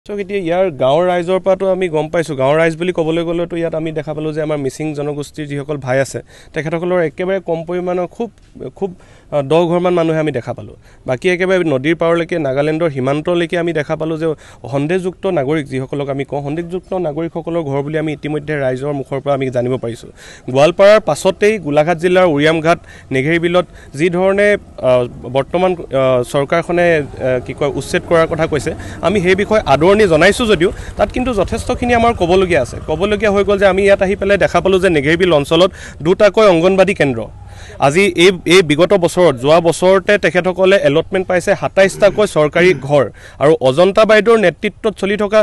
So এতিয়া ইয়াৰ গাঁৱৰ ৰাইজৰ পৰাটো আমি গম পাইছোঁ গাঁৱৰ ৰাইজ বুলি ক'বলৈ গ'লেতো ইয়াত আমি দেখা পালোঁ যে আমাৰ মিচিং জনগোষ্ঠীৰ যিসকল ভাই আছে তেখেতসকলৰ একেবাৰে কম পৰিমাণৰ খুব 10 ঘৰমান মানুহে আমি দেখা পালোঁ বাকী একেবাৰে নদীৰ পাৰলৈকে নাগালেণ্ডৰ সীমান্তলৈকে আমি দেখা পালোঁ যে সন্দেহযুক্ত নাগৰিক যিসকলক আমি কওঁ সন্দেহযুক্ত নাগৰিকসকলৰ ঘৰ বুলি আমি ইতিমধ্যে ৰাইজৰ মুখৰ পৰা আমি জানিব পাৰিছোঁ গোৱালপাৰাৰ পাছতেই গোলাঘাট জিলাৰ উৰিয়ামঘাট নেঘেৰিবিলত যি ধৰণে বৰ্তমান চৰকাৰখনে কি কয় উচ্ছেদ কৰাৰ কথা কৈছে আমি সেই বিষয়ে আদৰণি জনাইছোঁ যদিও তাত কিন্তু যথেষ্টখিনি আমাৰ ক'বলগীয়া আছে ক'বলগীয়া হৈ গ'ল যে আমি ইয়াত আহি পেলাই দেখা পালোঁ যে নেঘেৰিবিল অঞ্চলত দুটাকৈ অংগনবাদী কেন্দ্ৰ আজি এই বিগত বছৰত যোৱা বছৰতে তেখেতসকলে এলটমেণ্ট পাইছে 27টাকৈ চৰকাৰী ঘৰ আৰু অজন্তা বাইদেউৰ নেতৃত্বত চলি থকা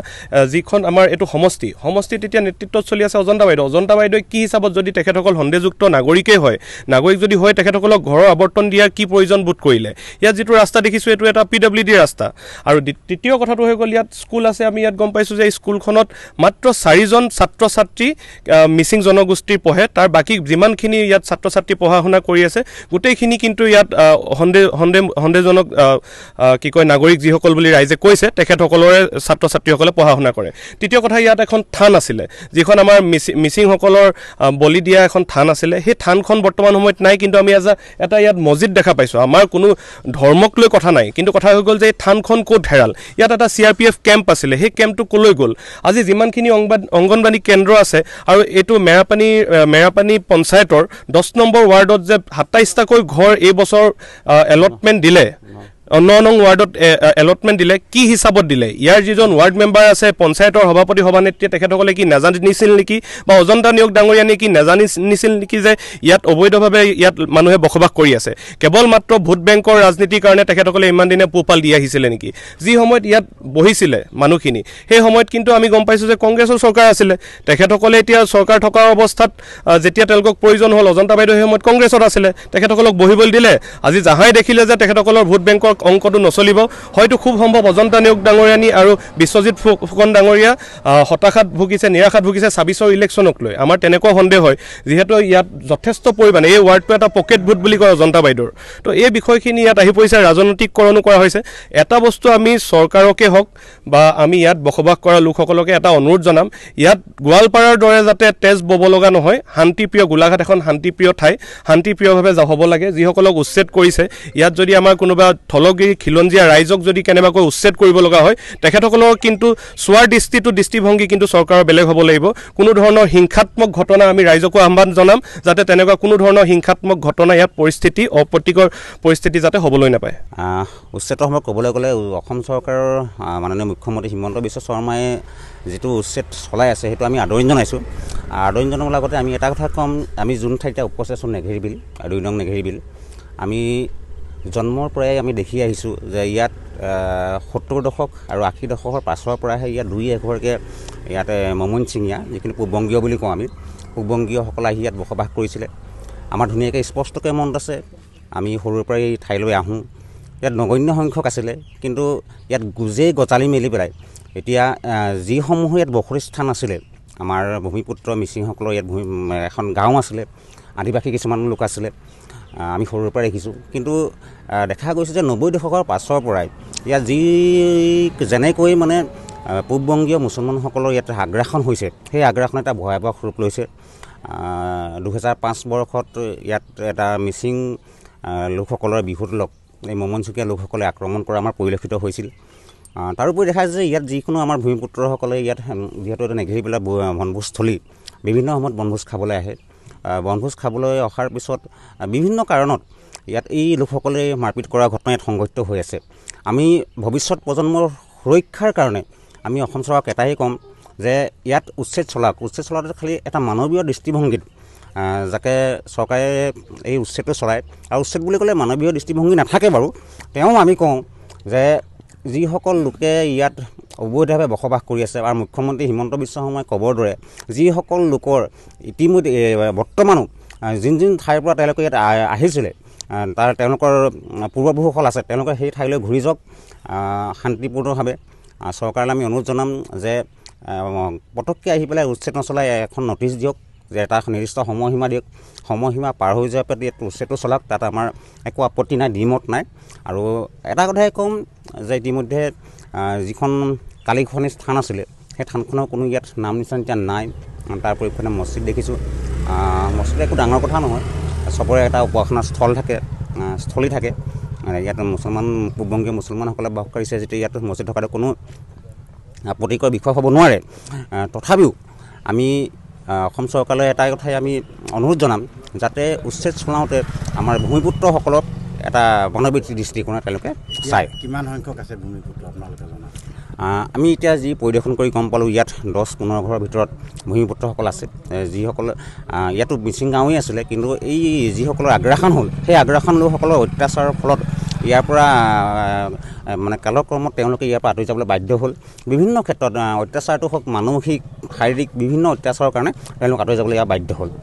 যিখন আমাৰ এইটো সমষ্টিত এতিয়া নেতৃত্বত চলি আছে অজন্তা বাইদেউ কি হিচাপত যদি তেখেতসকল সন্দেহযুক্ত নাগৰিকেই হয় নাগৰিক যদি হয় তেখেতসকলক ঘৰৰ আৱৰ্তন দিয়াৰ কি প্ৰয়োজন বোধ কৰিলে ইয়াত যিটো ৰাস্তা দেখিছোঁ এইটো এটা PWD ৰাস্তা আৰু তৃতীয় কথাটো হৈ গ'ল ইয়াত স্কুল আছে আমি ইয়াত গম পাইছোঁ যে স্কুলখনত মাত্ৰ 4জন ছাত্ৰ ছাত্ৰী মিচিং জনগোষ্ঠীৰ পঢ়ে তাৰ বাকী যিমানখিনি ইয়াত ছাত্ৰ ছাত্ৰী পঢ়া শুনা কৰি আছে গোটেইখিনি কিন্তু ইয়াত সন্দেহজনক কি কয় নাগৰিক যিসকল বুলি ৰাইজে কৈছে তেখেতসকলৰে ছাত্ৰ ছাত্ৰীসকলে পঢ়া শুনা কৰে তৃতীয় কথা ইয়াত এখন থান আছিলে যিখন আমাৰ মিচিংসকলৰ বলি দিয়া এখন থান আছিলে সেই থানখন বৰ্তমান সময়ত নাই কিন্তু আমি এটা ইয়াত মছজিদ দেখা পাইছোঁ আমাৰ কোনো ধৰ্মক লৈ কথা নাই কিন্তু কথা হৈ গ'ল যে এই থানখন ক'ত হেৰাল ইয়াত এটা CRPF কেম্প আছিলে সেই কেম্পটো ক'লৈ গ'ল আজি যিমানখিনি অংগনবাদী কেন্দ্ৰ আছে আৰু এইটো মেৰাপানী পঞ্চায়তৰ 10 নম্বৰ ৱাৰ্ডত যে 27টাকৈ ঘৰ এই বছৰ এলটমেণ্ট দিলে 9 নং ৱাৰ্ডত এলটমেণ্ট দিলে কি হিচাপত দিলে ইয়াৰ যিজন ৱাৰ্ড মেম্বাৰ আছে পঞ্চায়তৰ সভাপতি সভানেত্ৰীয়ে তেখেতসকলে কি নাজানিছিল নেকি বা অজন্তা নিয়োগ ডাঙৰীয়া নেকি নাজানিছিল নেকি যে ইয়াত অবৈধভাৱে ইয়াত মানুহে বসবাস কৰি আছে কেৱল মাত্ৰ ভোট বেংকৰ ৰাজনীতিৰ কাৰণে তেখেতসকলে ইমান দিনে পোহপাল দি আহিছিলে নেকি যি সময়ত ইয়াত বহিছিলে মানুহখিনি সেই সময়ত কিন্তু আমি গম পাইছোঁ যে কংগ্ৰেছৰ চৰকাৰ আছিলে তেখেতসকলে এতিয়া চৰকাৰ থকা অৱস্থাত যেতিয়া তেওঁলোকক প্ৰয়োজন হ'ল অজন্তা বাইদেউ সেই সময়ত কংগ্ৰেছত আছিলে তেখেতসকলক বহিবলৈ দিলে আজি জাহাই দেখিলে যে তেখেতসকলৰ ভোট বেংকৰ অংকটো নচলিব হয়তো খুব সম্ভৱ অজন্তা নিয়োগ ডাঙৰীয়ানী আৰু বিশ্বজিৎ ফুকন ডাঙৰীয়া হতাশাত ভুগিছে নিৰাশাত ভুগিছে 26ৰ ইলেকশ্যনক লৈ আমাৰ তেনেকুৱা সন্দেহ হয় যিহেতু ইয়াত যথেষ্ট পৰিমাণে এই ৱাৰ্ডটো এটা পকেট ভোট বুলি কয় অজন্তা বাইদেউৰ তো এই বিষয়খিনি ইয়াত আহি পৰিছে ৰাজনৈতিককৰণো কৰা হৈছে এটা বস্তু আমি চৰকাৰকে হওক বা আমি ইয়াত বসবাস কৰা লোকসকলকে এটা অনুৰোধ জনাম ইয়াত গোৱালপাৰাৰ দৰে যাতে তেজ বব লগা নহয় শান্তিপ্ৰিয় গোলাঘাট এখন শান্তিপ্ৰিয় ঠাই শান্তিপ্ৰিয়ভাৱে হ'ব লাগে যিসকলক উচ্ছেদ কৰিছে ইয়াত যদি আমাৰ কোনোবা খিলঞ্জীয়া ৰাইজক যদি কেনেবাকৈ উচ্ছেদ কৰিব লগা হয় তেখেতসকলৰ কিন্তু চোৱাৰ দৃষ্টিভংগী কিন্তু চৰকাৰৰ বেলেগ হ'ব লাগিব কোনো ধৰণৰ হিংসাত্মক ঘটনা আমি ৰাইজকো আহ্বান জনাম যাতে তেনেকুৱা কোনো ধৰণৰ হিংসাত্মক ঘটনা ইয়াত অপ্ৰীতিকৰ পৰিস্থিতি যাতে হ'বলৈ নাপায় উচ্ছেদৰ সময়ত ক'বলৈ গ'লে অসম চৰকাৰৰ মাননীয় মুখ্যমন্ত্ৰী হিমন্ত বিশ্ব শৰ্মাই যিটো উচ্ছেদ চলাই আছে সেইটো আমি আদৰণি জনাইছোঁ আদৰণি জনাবৰ লগতে আমি এটা কথা ক'ম আমি যোন ঠাইতে উপস্থিত আছোঁ নেঘেৰিবিল 2 নং নেঘেৰিবিল আমি জন্মৰ পৰাই আমি দেখি আহিছোঁ যে ইয়াত 70 দশক আৰু 80 দশকৰ পাছৰ পৰাহে ইয়াত 2-1ঘৰকৈ ইয়াতে মমনচিঙীয়া যিখিনি পূববংগীয় বুলি কওঁ আমি পূববংগীয়সকল আহি ইয়াত বসবাস কৰিছিলে আমাৰ ধুনীয়াকৈ স্পষ্টকৈ মনত আছে আমি সৰুৰ পৰাই এই ঠাইলৈ আহোঁ ইয়াত নগণ্য সংখ্যক আছিলে কিন্তু ইয়াত গুজেই গজালি মেলি পেলাই এতিয়া যিসমূহ ইয়াত বসতি স্থান আছিলে আমাৰ ভূমিপুত্ৰ মিচিংসকলৰ ইয়াত এখন গাঁও আছিলে আদিবাসী কিছুমান লোক আছিলে আমি সৰুৰ পৰা দেখিছোঁ কিন্তু দেখা গৈছে যে 90 দশকৰ পাছৰ পৰাই ইয়াত যেনেকৈ মানে পূববংগীয় মুছলমানসকলৰ ইয়াত আগ্ৰাসন হৈছে সেই আগ্ৰাসন এটা ভয়াৱহ ৰূপ লৈছে 2005 বৰ্ষত ইয়াত এটা মিচিং লোকসকলৰ বিহুদলক এই মমনচুকীয়া লোকসকলে আক্ৰমণ কৰা আমাৰ পৰিলক্ষিত হৈছিল তাৰোপৰি দেখা যায় যে ইয়াত যিকোনো আমাৰ ভূমিপুত্ৰসকলে ইয়াত যিহেতু এটা নেঘেৰিবিলৰ বনভোজস্থলী বিভিন্ন সময়ত বনভোজ খাবলৈ আহে বনভোজ খাবলৈ অহাৰ পিছত বিভিন্ন কাৰণত ইয়াত এই লোকসকলে মাৰপিট কৰা ঘটনা ইয়াত সংঘটিত হৈ আছে আমি ভৱিষ্যত প্ৰজন্মৰ সুৰক্ষাৰ কাৰণে আমি অসম চৰকাৰক এটাই ক'ম যে ইয়াত উচ্ছেদ চলাওঁতে খালি এটা মানৱীয় দৃষ্টিভংগীত যাকে চৰকাৰে এই উচ্ছেদটো চলায় আৰু উচ্ছেদ বুলি ক'লে মানৱীয় দৃষ্টিভংগী নাথাকে বাৰু তেওঁ আমি কওঁ যে যিসকল লোকে ইয়াত অবৈধভাৱে বসবাস কৰি আছে আৰু মুখ্যমন্ত্ৰী হিমন্ত বিশ্ব শৰ্মাই ক'বৰ দৰে যিসকল লোকৰ ইতিমধ্যে বৰ্তমানো যোন ঠাইৰ পৰা তেওঁলোকে ইয়াত আহিছিলে তেওঁলোকৰ পূৰ্বপুৰুষসকল আছে তেওঁলোকে সেই ঠাইলৈ ঘূৰি যাওক শান্তিপূৰ্ণভাৱে চৰকাৰলৈ আমি অনুৰোধ জনাম যে পটককৈ আহি পেলাই উচ্ছেদ নচলাই এখন নটিচ দিয়ক যে এটা নিৰ্দিষ্ট সময়সীমা দিয়ক সময়সীমা পাৰ হৈ যোৱাৰ পাছত ইয়াত উচ্ছেদটো চলাওক তাত আমাৰ একো আপত্তি নাই দ্বিমত নাই আৰু এটা কথাই ক'ম যে ইতিমধ্যে যিখন কালিখনি স্থান আছিলে সেই থানখনৰ কোনো ইয়াত নাম নিচান এতিয়া নাই। তাৰ পৰিপ্ৰেক্ষিতত মছজিদ দেখিছোঁ। মছজিদ একো ডাঙৰ কথা নহয়, চবৰে এটা উপাসনা স্থলী থাকে। ইয়াত মুছলমান পূববংগীয় মুছলমানসকলে বাস কৰিছে যেতিয়া ইয়াত মছজিদ থকাটো কোনো আপত্তিকৰ বিষয় হ'ব নোৱাৰে। তথাপিও আমি অসম চৰকাৰলৈ এটাই কথাই আমি অনুৰোধ জনাম, যাতে উচ্ছেদ চলাওঁতে আমাৰ ভূমিপুত্ৰসকলক এটা বনবৃত্তি দৃষ্টিকোণে তেওঁলোকে চায়। কিমান সংখ্যক আছে ভূমিপুত্ৰ আপোনালোকে জনা? আমি এতিয়া যি পৰিদৰ্শন কৰি গম পালোঁ, ইয়াত 10-15 ঘৰৰ ভিতৰত ভূমিপুত্ৰসকল আছে, যিসকল ইয়াতো মিচিং গাঁৱেই আছিলে, কিন্তু এই যিসকলৰ আগ্ৰাসন হ'ল সেই আগ্ৰাসন লোকসকলৰ অত্যাচাৰৰ ফলত ইয়াৰ পৰা মানে কালক্ৰমত তেওঁলোকে ইয়াৰ পৰা আঁতৰি যাবলৈ বাধ্য হ'ল। বিভিন্ন ক্ষেত্ৰত অত্যাচাৰটো হওক, মানসিক শাৰীৰিক বিভিন্ন অত্যাচাৰৰ কাৰণে তেওঁলোক আঁতৰি যাবলৈ ইয়াৰ বাধ্য হ'ল।